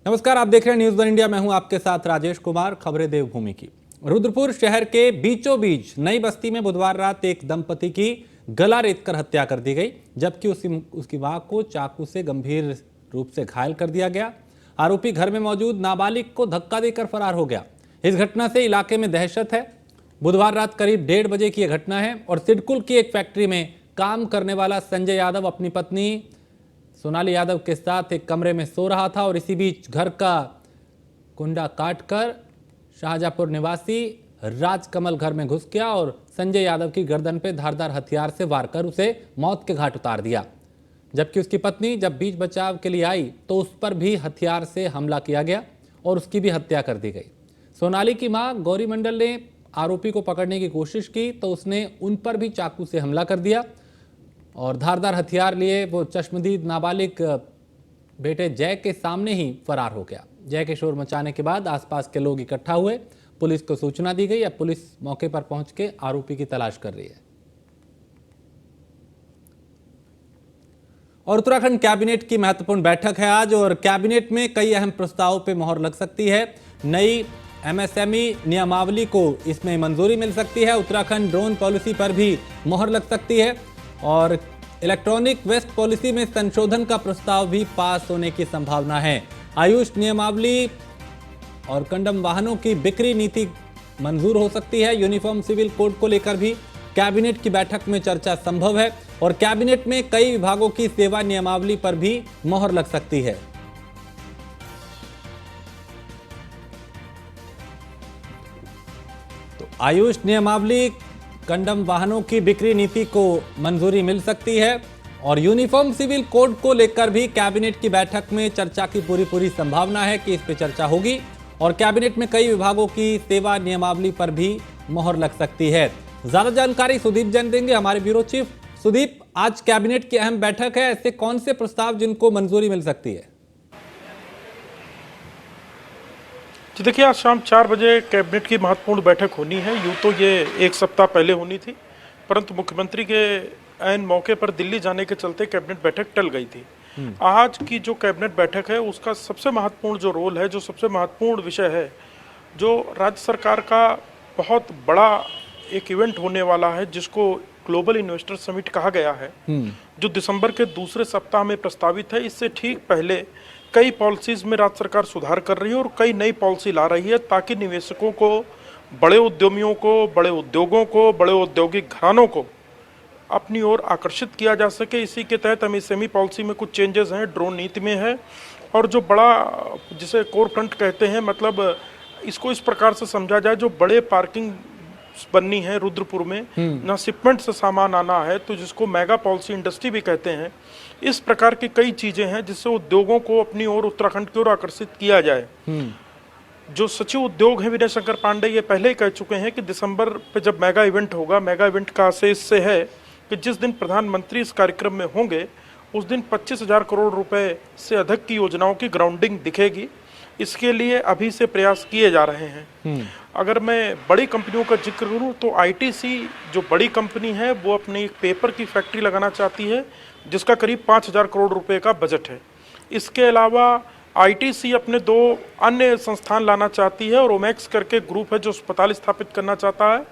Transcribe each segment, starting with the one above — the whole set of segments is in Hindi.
नमस्कार, आप देख रहे हैं न्यूज़ वन इंडिया। मैं हूं आपके साथ राजेश कुमार। खबरें देवभूमि की। रुद्रपुर शहर के बीचों बीच नई बस्ती में बुधवार रात एक दंपति की गला रेतकर हत्या कर दी गई, जबकि उसकी मां को चाकू से गंभीर रूप से घायल कर दिया गया। आरोपी घर में मौजूद नाबालिग को धक्का देकर फरार हो गया। इस घटना से इलाके में दहशत है। बुधवार रात करीब 1:30 बजे की यह घटना है और सिडकुल की एक फैक्ट्री में काम करने वाला संजय यादव अपनी पत्नी सोनाली यादव के साथ एक कमरे में सो रहा था और इसी बीच घर का कुंडा काटकर शाहजहांपुर निवासी राजकमल घर में घुस गया और संजय यादव की गर्दन पे धारदार हथियार से वार कर उसे मौत के घाट उतार दिया। जबकि उसकी पत्नी जब बीच बचाव के लिए आई तो उस पर भी हथियार से हमला किया गया और उसकी भी हत्या कर दी गई। सोनाली की मां गौरी मंडल ने आरोपी को पकड़ने की कोशिश की तो उसने उन पर भी चाकू से हमला कर दिया और धारदार हथियार लिए वो चश्मदीद नाबालिग बेटे जय के सामने ही फरार हो गया। जय के शोर मचाने के बाद आसपास के लोग इकट्ठा हुए, पुलिस को सूचना दी गई। अब पुलिस मौके पर पहुंच के आरोपी की तलाश कर रही है। और उत्तराखंड कैबिनेट की महत्वपूर्ण बैठक है आज और कैबिनेट में कई अहम प्रस्तावों पर मोहर लग सकती है। नई एमएसएमई नियमावली को इसमें मंजूरी मिल सकती है। उत्तराखंड ड्रोन पॉलिसी पर भी मोहर लग सकती है और इलेक्ट्रॉनिक वेस्ट पॉलिसी में संशोधन का प्रस्ताव भी पास होने की संभावना है। आयुष नियमावली और कंडम वाहनों की बिक्री नीति मंजूर हो सकती है। यूनिफॉर्म सिविल कोड को लेकर भी कैबिनेट की बैठक में चर्चा संभव है और कैबिनेट में कई विभागों की सेवा नियमावली पर भी मोहर लग सकती है। तो आयुष नियमावली, कंडम वाहनों की बिक्री नीति को मंजूरी मिल सकती है और यूनिफॉर्म सिविल कोड को लेकर भी कैबिनेट की बैठक में चर्चा की पूरी संभावना है कि इस पर चर्चा होगी और कैबिनेट में कई विभागों की सेवा नियमावली पर भी मोहर लग सकती है। ज्यादा जानकारी सुदीप जैन देंगे, हमारे ब्यूरो चीफ। सुदीप, आज कैबिनेट की अहम बैठक है, ऐसे कौन से प्रस्ताव जिनको मंजूरी मिल सकती है? जी देखिए, आज शाम 4 बजे कैबिनेट की महत्वपूर्ण बैठक होनी है। यूँ तो ये एक सप्ताह पहले होनी थी, परंतु मुख्यमंत्री के ऐन मौके पर दिल्ली जाने के चलते कैबिनेट बैठक टल गई थी। आज की जो कैबिनेट बैठक है उसका सबसे महत्वपूर्ण जो रोल है, जो सबसे महत्वपूर्ण विषय है, जो राज्य सरकार का बहुत बड़ा एक इवेंट होने वाला है जिसको ग्लोबल इन्वेस्टर समिट कहा गया है, जो दिसंबर के दूसरे सप्ताह में प्रस्तावित है। इससे ठीक पहले कई पॉलिसीज में राज्य सरकार सुधार कर रही है और कई नई पॉलिसी ला रही है ताकि निवेशकों को, बड़े उद्यमियों को, बड़े उद्योगों को, बड़े औद्योगिक घरानों को अपनी ओर आकर्षित किया जा सके। इसी के तहत एमएसएमई पॉलिसी में कुछ चेंजेस हैं, ड्रोन नीति में है और जो बड़ा जिसे कोर फ्रंट कहते हैं, मतलब इसको इस प्रकार से समझा जाए, जो बड़े पार्किंग बननी है रुद्रपुर में, ना शिपमेंट से सामान आना है, तो जिसको मेगा पॉलिसी इंडस्ट्री भी कहते हैं। इस प्रकार की कई चीजें हैं जिससे उद्योगों को अपनी ओर, उत्तराखंड की ओर आकर्षित किया जाए। जो सचिव उद्योग हैं विनय शंकर पांडे, ये पहले ही कह चुके हैं कि दिसंबर पे जब मेगा इवेंट होगा, मेगा इवेंट का आशय इससे है कि जिस दिन प्रधानमंत्री इस कार्यक्रम में होंगे उस दिन 25,000 करोड़ रुपए से अधिक की योजनाओं की ग्राउंडिंग दिखेगी। इसके लिए अभी से प्रयास किए जा रहे हैं। अगर मैं बड़ी कंपनियों का जिक्र करूं तो आईटीसी जो बड़ी कंपनी है वो अपनी एक पेपर की फैक्ट्री लगाना चाहती है जिसका करीब 5,000 करोड़ रुपए का बजट है। इसके अलावा आईटीसी अपने 2 अन्य संस्थान लाना चाहती है और ओमैक्स करके ग्रुप है जो अस्पताल स्थापित करना चाहता है।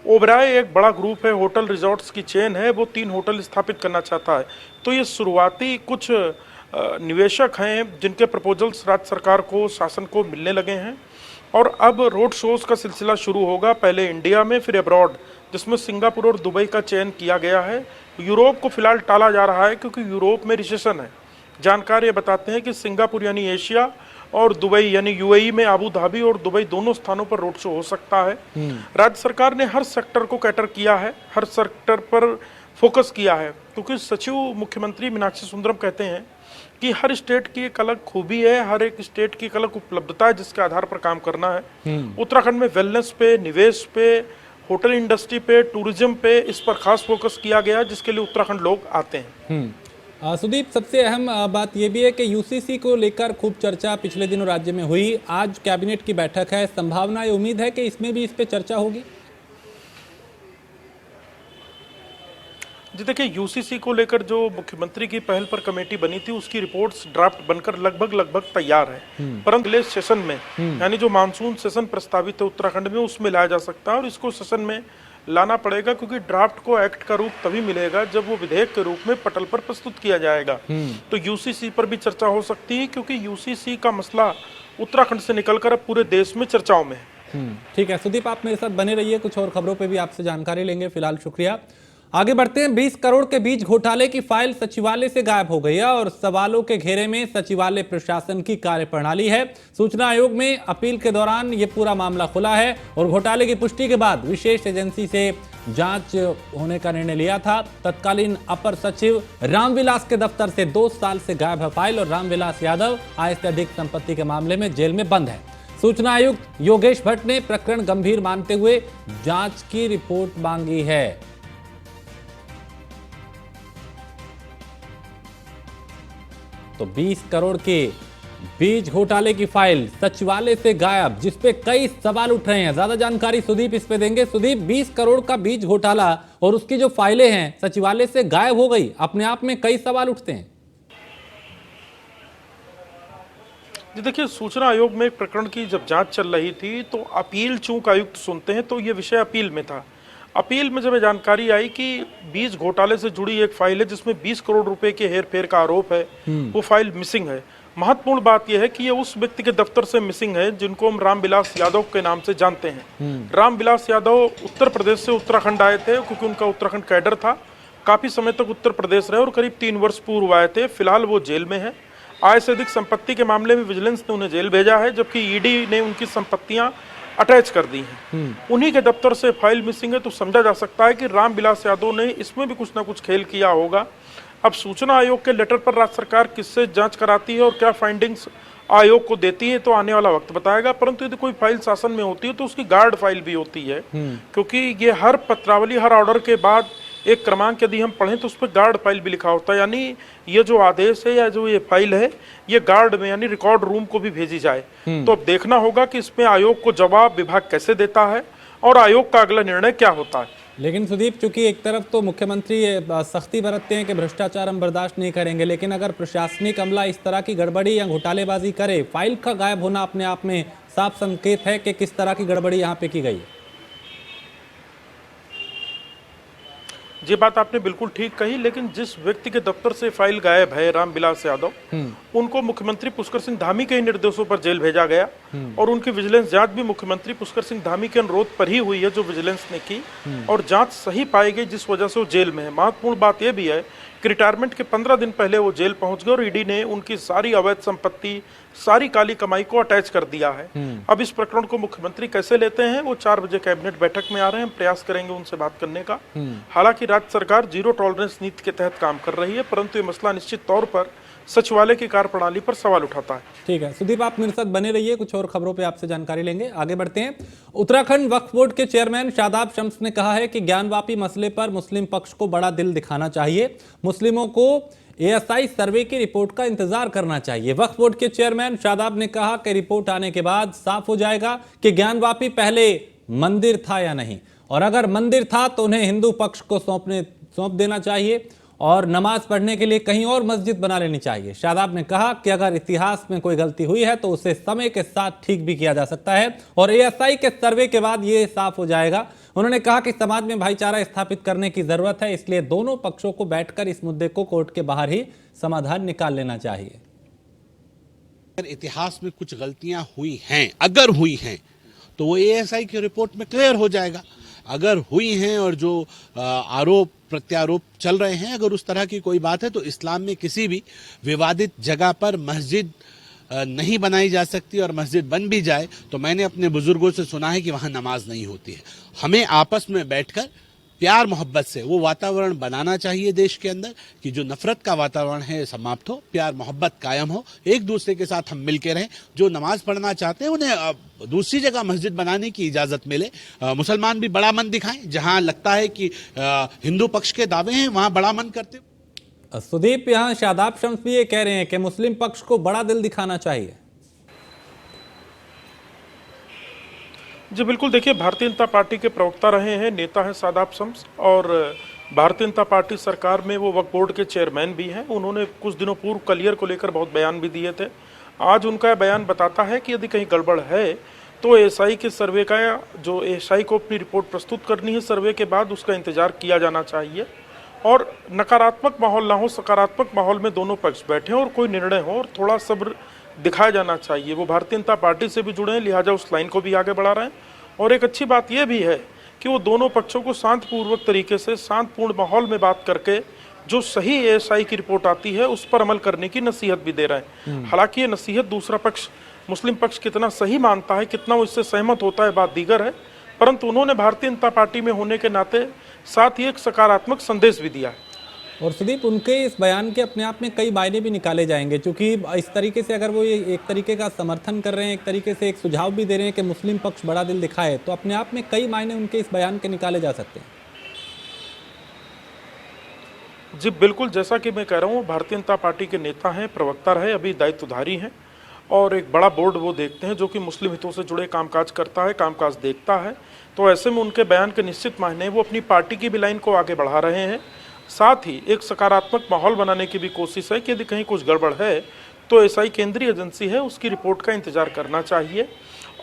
ओबराय एक बड़ा ग्रुप है, होटल रिजॉर्ट्स की चेन है, वो 3 होटल स्थापित करना चाहता है। तो ये शुरुआती कुछ निवेशक हैं जिनके प्रपोजल्स राज्य सरकार को, शासन को मिलने लगे हैं और अब रोड शोज का सिलसिला शुरू होगा, पहले इंडिया में फिर अब्रॉड, जिसमें सिंगापुर और दुबई का चयन किया गया है। यूरोप को फिलहाल टाला जा रहा है क्योंकि यूरोप में रिसेशन है। जानकार ये बताते हैं कि सिंगापुर यानी एशिया और दुबई यानी यूएई में अबू धाबी और दुबई दोनों स्थानों पर रोड शो हो सकता है। राज्य सरकार ने हर सेक्टर को कैटर किया है, हर सेक्टर पर फोकस किया है, क्योंकि सचिव मुख्यमंत्री मीनाक्षी सुंदरम कहते हैं कि हर स्टेट की एक अलग खूबी है, हर एक स्टेट की एक अलग उपलब्धता है जिसके आधार पर काम करना है। उत्तराखंड में वेलनेस पे, निवेश पे, होटल इंडस्ट्री पे, टूरिज्म पे, इस पर खास फोकस किया गया जिसके लिए उत्तराखंड लोग आते हैं। सुदीप, सबसे अहम बात यह भी है कि यूसीसी को लेकर खूब चर्चा पिछले दिनों राज्य में हुई। आज कैबिनेट की बैठक है, संभावना या उम्मीद है कि इसमें भी इस पे चर्चा होगी? जी देखिए, यूसीसी को लेकर जो मुख्यमंत्री की पहल पर कमेटी बनी थी उसकी रिपोर्ट्स ड्राफ्ट बनकर लगभग तैयार है, परंतु अगले सेशन में यानी जो मानसून सेशन प्रस्तावित है उत्तराखंड में उसमें लाया जा सकता है और इसको सेशन में लाना पड़ेगा, क्योंकि ड्राफ्ट को एक्ट का रूप तभी मिलेगा जब वो विधेयक के रूप में पटल पर प्रस्तुत किया जाएगा। तो यूसीसी पर भी चर्चा हो सकती है, क्योंकि यूसीसी का मसला उत्तराखंड से निकलकर अब पूरे देश में चर्चाओं में है। ठीक है सुदीप, आप मेरे साथ बने रहिए, कुछ और खबरों पे भी आपसे जानकारी लेंगे। फिलहाल शुक्रिया। आगे बढ़ते हैं। 20 करोड़ के बीज घोटाले की फाइल सचिवालय से गायब हो गई है और सवालों के घेरे में सचिवालय प्रशासन की कार्यप्रणाली है। सूचना आयोग में अपील के दौरान यह पूरा मामला खुला है और घोटाले की पुष्टि के बाद विशेष एजेंसी से जांच होने का निर्णय लिया था। तत्कालीन अपर सचिव रामविलास के दफ्तर से 2 साल से गायब है फाइल और रामविलास यादव आय से अधिक संपत्ति के मामले में जेल में बंद है। सूचना आयुक्त योगेश भट्ट ने प्रकरण गंभीर मानते हुए जांच की रिपोर्ट मांगी है। तो 20 करोड़ के बीज घोटाले की फाइल सचिवालय से गायब, जिसपे कई सवाल उठ रहे हैं। ज्यादा जानकारी सुदीप इस पे देंगे। सुदीप, 20 करोड़ का बीज घोटाला और उसकी जो फाइलें हैं सचिवालय से गायब हो गई, अपने आप में कई सवाल उठते हैं। जी देखिए, सूचना आयोग में एक प्रकरण की जब जांच चल रही थी तो अपील चूंक आयुक्त सुनते हैं, तो ये विषय अपील में था। अपील में जब जानकारी आई कि बीज घोटाले से जुड़ी एक फाइल है जिसमें 20 करोड़ रुपए के हेरफेर का आरोप है, वो फाइल मिसिंग है। महत्वपूर्ण बात यह है कि ये उस व्यक्ति के दफ्तर से मिसिंग है जिनको हम रामविलास यादव के नाम से जानते हैं। रामविलास यादव उत्तर प्रदेश से उत्तराखंड आए थे, क्योंकि उनका उत्तराखंड कैडर था। काफी समय तक उत्तर प्रदेश रहे और करीब 3 वर्ष पूर्व आए थे। फिलहाल वो जेल में है। आय से अधिक संपत्ति के मामले में विजिलेंस ने उन्हें जेल भेजा है, जबकि ईडी ने उनकी संपत्तियां अटैच कर दी हैं। उन्हीं के दफ्तर से फाइल मिसिंग है, तो समझा जा सकता है कि रामविलास यादव ने इसमें भी कुछ ना कुछ खेल किया होगा। अब सूचना आयोग के लेटर पर राज्य सरकार किससे जांच कराती है और क्या फाइंडिंग्स आयोग को देती है तो आने वाला वक्त बताएगा। परंतु यदि कोई फाइल शासन में होती है तो उसकी गार्ड फाइल भी होती है, क्योंकि ये हर पत्रावली, हर ऑर्डर के बाद एक क्रमांक यदि हम पढ़ें तो उस पर गार्ड फाइल भी लिखा होता है। यानी ये जो आदेश है या जो ये फाइल है ये गार्ड में यानी रिकॉर्ड रूम को भी भेजी जाए। तो अब देखना होगा कि इसमें आयोग को जवाब विभाग कैसे देता है और आयोग का अगला निर्णय क्या होता है। लेकिन सुदीप, चूंकि एक तरफ तो मुख्यमंत्री सख्ती बरतते हैं कि भ्रष्टाचार हम बर्दाश्त नहीं करेंगे, लेकिन अगर प्रशासनिक अमला इस तरह की गड़बड़ी या घोटालेबाजी करे, फाइल का गायब होना अपने आप में साफ संकेत है कि किस तरह की गड़बड़ी यहाँ पे की गई है। ये बात आपने बिल्कुल ठीक कही, लेकिन जिस व्यक्ति के दफ्तर से फाइल गायब है रामविलास यादव, उनको मुख्यमंत्री पुष्कर सिंह धामी के निर्देशों पर जेल भेजा गया और उनकी विजिलेंस जांच भी मुख्यमंत्री पुष्कर सिंह धामी के अनुरोध पर ही हुई है, जो विजिलेंस ने की, और जांच सही पाई गई, जिस वजह से वो जेल में है। महत्वपूर्ण बात यह भी है कि रिटायरमेंट के 15 दिन पहले वो जेल पहुंच गए और ईडी ने उनकी सारी अवैध संपत्ति, सारी काली कमाई को अटैच कर दिया है। अब इस प्रकरण को मुख्यमंत्री कैसे लेते हैं, वो 4 बजे कैबिनेट बैठक में आ रहे हैं। हम प्रयास करेंगे उनसे बात करने का। हालांकि राज्य सरकार जीरो टॉलरेंस नीति के तहत काम कर रही है, परंतु ये मसला निश्चित तौर पर सचिवालय की कार्यप्रणाली पर सवाल उठाता है। ठीक है सुदीप, आप मेरे साथ बने रहिए, कुछ और खबरों पे आपसे जानकारी लेंगे। आगे बढ़ते हैं। उत्तराखंड वक्फ बोर्ड के चेयरमैन शादाब शम्स ने कहा है कि ज्ञानवापी मसले पर मुस्लिम पक्ष को बड़ा दिल दिखाना चाहिए। मुस्लिमों को एएसआई सर्वे की रिपोर्ट का इंतजार करना चाहिए। वक्फ बोर्ड के चेयरमैन शादाब ने कहा कि रिपोर्ट आने के बाद साफ हो जाएगा कि ज्ञानवापी पहले मंदिर था या नहीं, और अगर मंदिर था तो उन्हें हिंदू पक्ष को सौंप देना चाहिए और नमाज पढ़ने के लिए कहीं और मस्जिद बना लेनी चाहिए। शादाब ने कहा कि अगर इतिहास में कोई गलती हुई है तो उसे समय के साथ ठीक भी किया जा सकता है और एएसआई के सर्वे के बाद ये साफ हो जाएगा। उन्होंने कहा कि समाज में भाईचारा स्थापित करने की जरूरत है, इसलिए दोनों पक्षों को बैठकर इस मुद्दे को कोर्ट के बाहर ही समाधान निकाल लेना चाहिए। इतिहास में कुछ गलतियां हुई हैं, अगर हुई हैं तो वो एएसआई की रिपोर्ट में क्लियर हो जाएगा। अगर हुई हैं और जो आरोप प्रत्यारोप चल रहे हैं, अगर उस तरह की कोई बात है तो इस्लाम में किसी भी विवादित जगह पर मस्जिद नहीं बनाई जा सकती, और मस्जिद बन भी जाए तो मैंने अपने बुजुर्गों से सुना है कि वहाँ नमाज नहीं होती है। हमें आपस में बैठकर प्यार मोहब्बत से वो वातावरण बनाना चाहिए देश के अंदर कि जो नफरत का वातावरण है समाप्त हो, प्यार मोहब्बत कायम हो, एक दूसरे के साथ हम मिलके रहें। जो नमाज पढ़ना चाहते हैं उन्हें दूसरी जगह मस्जिद बनाने की इजाज़त मिले। मुसलमान भी बड़ा मन दिखाएं, जहां लगता है कि हिंदू पक्ष के दावे हैं वहां बड़ा मन करते। सुदीप, यहाँ शादाब शम्स भी ये कह रहे हैं कि मुस्लिम पक्ष को बड़ा दिल दिखाना चाहिए। जी बिल्कुल, देखिए भारतीय जनता पार्टी के प्रवक्ता रहे हैं, नेता हैं शादाब शम्स, और भारतीय जनता पार्टी सरकार में वो वक्फ बोर्ड के चेयरमैन भी हैं। उन्होंने कुछ दिनों पूर्व कलियर को लेकर बहुत बयान भी दिए थे। आज उनका बयान बताता है कि यदि कहीं गड़बड़ है तो एएसआई के सर्वे का, जो एएसआई को अपनी रिपोर्ट प्रस्तुत करनी है सर्वे के बाद, उसका इंतजार किया जाना चाहिए और नकारात्मक माहौल ना हो, सकारात्मक माहौल में दोनों पक्ष बैठे और कोई निर्णय हो और थोड़ा सब्र दिखाया जाना चाहिए। वो भारतीय जनता पार्टी से भी जुड़े हैं, लिहाजा उस लाइन को भी आगे बढ़ा रहे हैं। और एक अच्छी बात यह भी है कि वो दोनों पक्षों को शांतिपूर्वक तरीके से, शांतपूर्ण माहौल में बात करके जो सही एएसआई की रिपोर्ट आती है उस पर अमल करने की नसीहत भी दे रहे हैं। हालांकि ये नसीहत दूसरा पक्ष, मुस्लिम पक्ष कितना सही मानता है, कितना वो इससे सहमत होता है, बात दीगर है, परंतु उन्होंने भारतीय जनता पार्टी में होने के नाते साथ ही एक सकारात्मक संदेश भी दिया है। और सुदीप, उनके इस बयान के अपने आप में कई मायने भी निकाले जाएंगे, क्योंकि इस तरीके से अगर वो ये एक तरीके का समर्थन कर रहे हैं, एक तरीके से एक सुझाव भी दे रहे हैं कि मुस्लिम पक्ष बड़ा दिल दिखाए, तो अपने आप में कई मायने उनके इस बयान के निकाले जा सकते हैं। जी बिल्कुल, जैसा कि मैं कह रहा हूँ, भारतीय जनता पार्टी के नेता हैं, प्रवक्ता रहे, अभी दायित्वधारी हैं और एक बड़ा बोर्ड वो देखते हैं जो कि मुस्लिम हितों से जुड़े कामकाज करता है, कामकाज देखता है। तो ऐसे में उनके बयान के निश्चित मायने, वो अपनी पार्टी की भी लाइन को आगे बढ़ा रहे हैं। साथ ही एक सकारात्मक माहौल बनाने की भी कोशिश है कि यदि कहीं कुछ गड़बड़ है तो एएसआई केंद्रीय एजेंसी है, उसकी रिपोर्ट का इंतजार करना चाहिए।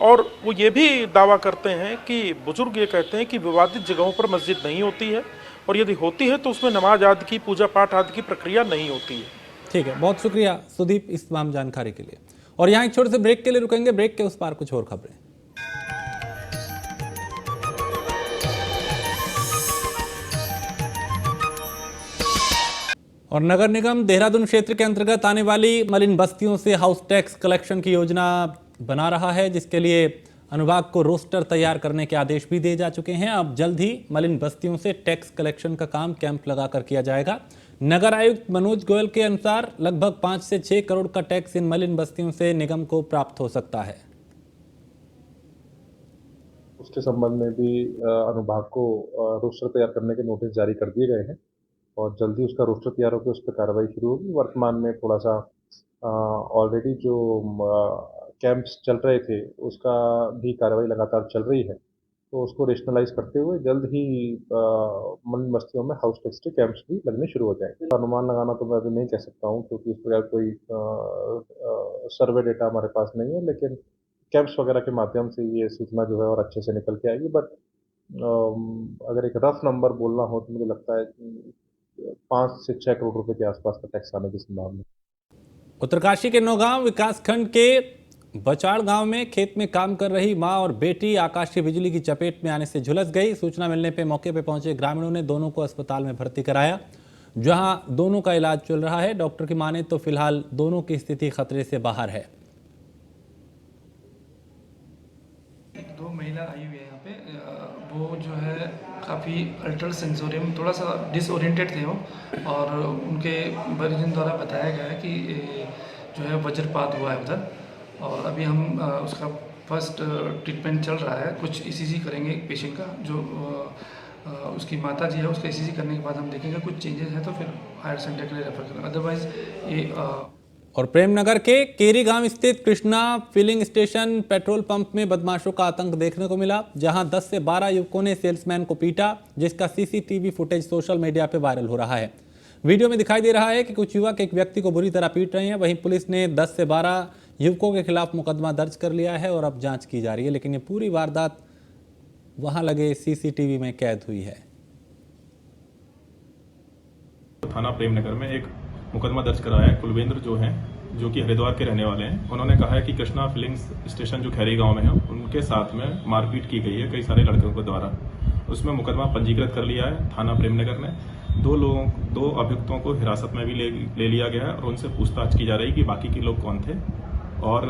और वो ये भी दावा करते हैं कि, बुजुर्ग ये कहते हैं कि विवादित जगहों पर मस्जिद नहीं होती है और यदि होती है तो उसमें नमाज आदि की, पूजा पाठ आदि की प्रक्रिया नहीं होती है। ठीक है, बहुत शुक्रिया सुदीप इस तमाम जानकारी के लिए। और यहाँ एक छोटे से ब्रेक के लिए रुकेंगे, ब्रेक के उस पार कुछ और खबरें। और नगर निगम देहरादून क्षेत्र के अंतर्गत आने वाली मलिन बस्तियों से हाउस टैक्स कलेक्शन की योजना बना रहा है, जिसके लिए अनुभाग को रोस्टर तैयार करने के आदेश भी दिए जा चुके हैं। अब जल्द ही मलिन बस्तियों से टैक्स कलेक्शन का काम कैंप लगाकर किया जाएगा। नगर आयुक्त मनोज गोयल के अनुसार लगभग 5 से 6 करोड़ का टैक्स इन मलिन बस्तियों से निगम को प्राप्त हो सकता है। उसके संबंध में भी अनुभाग को रोस्टर तैयार करने के नोटिस जारी कर दिए गए हैं और जल्दी उसका रोस्टर तैयार होकर उस पर कार्रवाई शुरू होगी। वर्तमान में थोड़ा सा ऑलरेडी जो कैंप्स चल रहे थे उसका भी कार्रवाई लगातार चल रही है, तो उसको रेशनलाइज करते हुए जल्द ही मलिन बस्तियों में हाउस टैक्स के कैंप्स भी लगने शुरू हो जाएंगे। अनुमान लगाना तो मैं अभी नहीं कह सकता हूँ क्योंकि इस प्रकार कोई सर्वे डेटा हमारे पास नहीं है, लेकिन कैंप्स वगैरह के माध्यम से ये सूचना जो है और अच्छे से निकल के आएगी। बट अगर एक रफ नंबर बोलना हो तो मुझे लगता है 5 से 6 करोड़ रुपए के आसपास का टैक्स आने की संभावना। उत्तरकाशी के नौगांव विकासखंड के बचाड़ गांव में खेत में काम कर रही मां और बेटी आकाशीय बिजली की चपेट में आने से झुलस गई। सूचना मिलने पर मौके पर पहुंचे ग्रामीणों ने दोनों को अस्पताल में भर्ती कराया, जहां दोनों का इलाज चल रहा है। डॉक्टर की माने तो फिलहाल दोनों की स्थिति खतरे से बाहर है। 2 महिला आई हुई है यहाँ पे, वो जो है काफ़ी अल्ट्रा सेंसोरियम, थोड़ा सा डिसओरिएंटेड थे वो, और उनके परिजन द्वारा बताया गया है कि जो है वज्रपात हुआ है उधर, और अभी हम उसका फर्स्ट ट्रीटमेंट चल रहा है। कुछ ईसीजी करेंगे पेशेंट का, जो उसकी माता जी है, उसका ईसीजी करने के बाद हम देखेंगे कुछ चेंजेस हैं तो फिर हायर सेंटर के लिए रेफर करेंगे, अदरवाइज ये और प्रेमनगर के केरी गांव स्थित Krishna filling station petrol pump में बदमाशों का आतंक देखने को मिला, जहां 10 से 12 युवकों ने सेल्समैन को पीटा, जिसका सीसीटीवी फुटेज सोशल मीडिया पर वायरल हो रहा है। वीडियो में दिखाई दे रहा है कि कुछ युवक एक व्यक्ति को बुरी तरह पीट रहे हैं। वहीं पुलिस ने 10 से 12 युवकों के खिलाफ मुकदमा दर्ज कर लिया है और अब जांच की जा रही है, लेकिन ये पूरी वारदात वहां लगे सीसीटीवी में कैद हुई है। थाना प्रेमनगर में एक मुकदमा दर्ज कराया है। कुलवेंद्र जो हैं, जो कि हरिद्वार के रहने वाले हैं, उन्होंने कहा है कि कृष्णा फिलिंग स्टेशन जो खैरी गांव में है, उनके साथ में मारपीट की गई है कई सारे लड़कों के द्वारा। उसमें मुकदमा पंजीकृत कर लिया है थाना प्रेमनगर ने। 2 अभियुक्तों को हिरासत में भी ले लिया गया है और उनसे पूछताछ की जा रही है कि बाकी के लोग कौन थे, और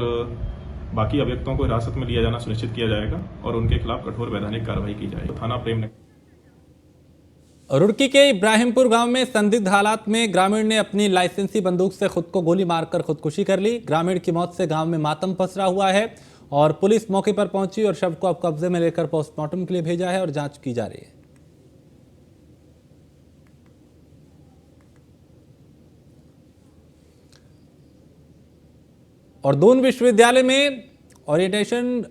बाकी अभियुक्तों को हिरासत में लिया जाना सुनिश्चित किया जाएगा और उनके खिलाफ कठोर वैधानिक कार्रवाई की जाएगी। थाना प्रेमनगर। रुड़की के इब्राहिमपुर गांव में संदिग्ध हालात में ग्रामीण ने अपनी लाइसेंसी बंदूक से खुद को गोली मारकर खुदकुशी कर ली। ग्रामीण की मौत से गांव में मातम पसरा हुआ है और पुलिस मौके पर पहुंची और शव को अब कब्जे में लेकर पोस्टमार्टम के लिए भेजा है और जांच की जा रही है। और दून विश्वविद्यालय में ओरिएंटेशन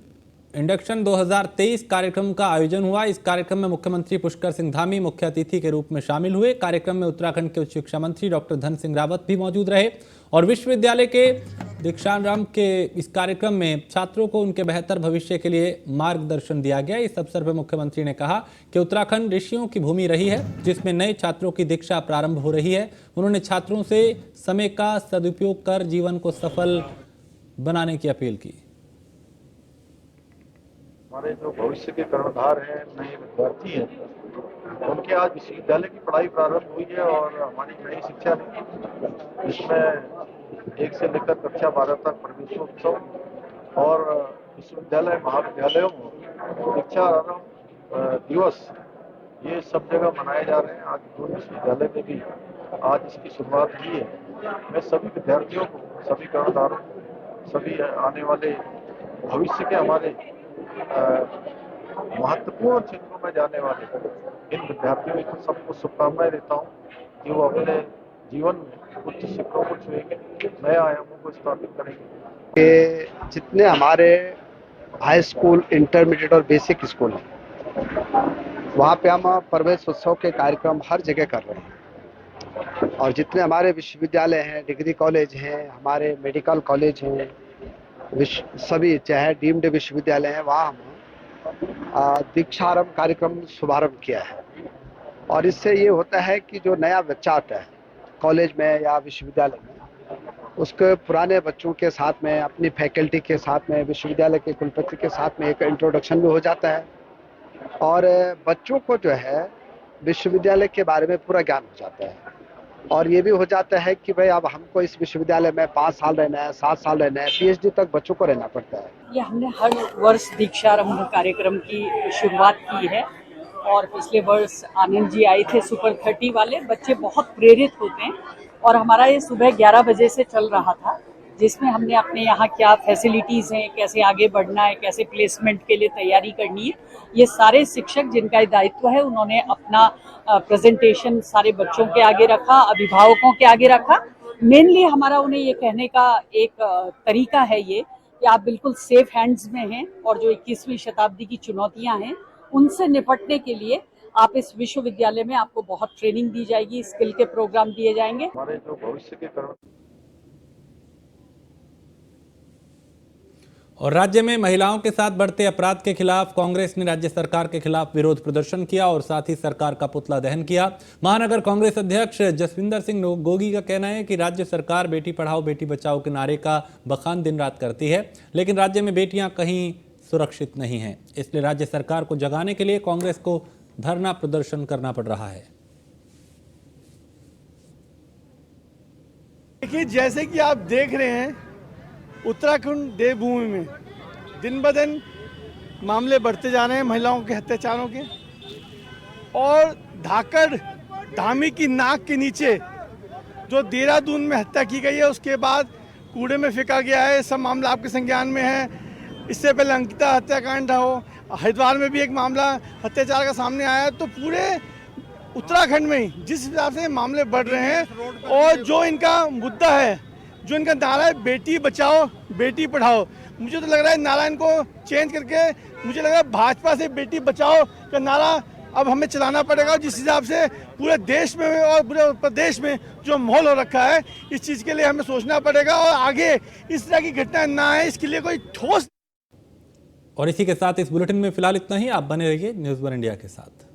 इंडक्शन 2023 कार्यक्रम का आयोजन हुआ। इस कार्यक्रम में मुख्यमंत्री पुष्कर सिंह धामी मुख्य अतिथि के रूप में शामिल हुए। कार्यक्रम में उत्तराखंड के उच्च शिक्षा मंत्री डॉक्टर धन सिंह रावत भी मौजूद रहे और विश्वविद्यालय के दीक्षांत के इस कार्यक्रम में छात्रों को उनके बेहतर भविष्य के लिए मार्गदर्शन दिया गया। इस अवसर पर मुख्यमंत्री ने कहा कि उत्तराखंड ऋषियों की भूमि रही है, जिसमें नए छात्रों की दीक्षा प्रारंभ हो रही है। उन्होंने छात्रों से समय का सदुपयोग कर जीवन को सफल बनाने की अपील की। हमारे जो भविष्य के कर्णधार हैं, नए विद्यार्थी हैं, उनके आज विश्वविद्यालय की पढ़ाई प्रारंभ हुई है और हमारी नई शिक्षा नीति जिसमें 1 से लेकर कक्षा 12 तक प्रवेशोत्सव और विश्वविद्यालय महाविद्यालयों में दीक्षा आरंभ दिवस ये सब जगह मनाए जा रहे हैं। आज दून विश्वविद्यालय में भी आज इसकी शुरुआत हुई है। मैं सभी विद्यार्थियों को, सभी कर्णधारों को, सभी आने वाले भविष्य के हमारे महत्वपूर्ण क्षेत्रों में जाने वाले इन विद्यार्थियों को सबको शुभकामनाएं देता हूं कि वो अपने जीवन में उच्च शिखरों को छुएंगे, नए आयामों को स्थापित करेंगे। जितने हमारे हाई स्कूल, इंटरमीडिएट और बेसिक स्कूल हैं, वहाँ पे हम प्रवेश उत्सव के कार्यक्रम हर जगह कर रहे हैं। और जितने हमारे विश्वविद्यालय हैं, डिग्री कॉलेज हैं, हमारे मेडिकल कॉलेज हैं, सभी चाहे डीम्ड विश्वविद्यालय हैं, वहाँ हम दीक्षारंभ कार्यक्रम शुभारंभ किया है। और इससे ये होता है कि जो नया बच्चा आता है कॉलेज में या विश्वविद्यालय में, उसके पुराने बच्चों के साथ में, अपनी फैकल्टी के साथ में, विश्वविद्यालय के कुलपति के साथ में एक इंट्रोडक्शन भी हो जाता है और बच्चों को जो है विश्वविद्यालय के बारे में पूरा ज्ञान हो जाता है। और ये भी हो जाता है कि भाई अब हमको इस विश्वविद्यालय में 5 साल रहना है, 7 साल रहना है, PhD तक बच्चों को रहना पड़ता है। ये हमने हर वर्ष दीक्षारंभ कार्यक्रम की शुरुआत की है और पिछले वर्ष आनंद जी आए थे सुपर 30 वाले। बच्चे बहुत प्रेरित होते हैं और हमारा ये सुबह 11 बजे से चल रहा था, जिसमें हमने अपने यहाँ क्या फैसिलिटीज़ हैं, कैसे आगे बढ़ना है, कैसे प्लेसमेंट के लिए तैयारी करनी है, ये सारे शिक्षक जिनका दायित्व है उन्होंने अपना प्रेजेंटेशन सारे बच्चों के आगे रखा, अभिभावकों के आगे रखा। मेनली हमारा उन्हें ये कहने का एक तरीका है ये कि आप बिल्कुल सेफ हैंड्स में हैं और जो 21वीं शताब्दी की चुनौतियाँ हैं उनसे निपटने के लिए आप इस विश्वविद्यालय में आपको बहुत ट्रेनिंग दी जाएगी, स्किल के प्रोग्राम दिए जाएंगे। हमारे जो भविष्य के और राज्य में महिलाओं के साथ बढ़ते अपराध के खिलाफ कांग्रेस ने राज्य सरकार के खिलाफ विरोध प्रदर्शन किया और साथ ही सरकार का पुतला दहन किया। महानगर कांग्रेस अध्यक्ष जसविंदर सिंह गोगी का कहना है कि राज्य सरकार बेटी पढ़ाओ बेटी बचाओ के नारे का बखान दिन रात करती है, लेकिन राज्य में बेटियां कहीं सुरक्षित नहीं हैं। इसलिए राज्य सरकार को जगाने के लिए कांग्रेस को धरना प्रदर्शन करना पड़ रहा है। देखिए, जैसे कि आप देख रहे हैं, उत्तराखंड देवभूमि में दिन ब दिन मामले बढ़ते जा रहे हैं महिलाओं के अत्याचारों के। और धाकड़ धामी की नाक के नीचे जो देहरादून में हत्या की गई है, उसके बाद कूड़े में फेंका गया है, सब मामला आपके संज्ञान में है। इससे पहले अंकिता हत्याकांड हो, हरिद्वार में भी एक मामला अत्याचार का सामने आया है। तो पूरे उत्तराखंड में जिस हिसाब से मामले बढ़ रहे हैं और जो इनका मुद्दा है, जो इनका नारा है बेटी बचाओ बेटी पढ़ाओ, मुझे तो लग रहा है नारा इनको चेंज करके, मुझे लग रहा है भाजपा से बेटी बचाओ का नारा अब हमें चलाना पड़ेगा। जिस हिसाब से पूरे देश में और पूरे प्रदेश में जो माहौल हो रखा है, इस चीज़ के लिए हमें सोचना पड़ेगा और आगे इस तरह की घटनाएं ना आए, इसके लिए कोई ठोस। और इसी के साथ इस बुलेटिन में फिलहाल इतना ही। आप बने रहिए न्यूज़ वन इंडिया के साथ।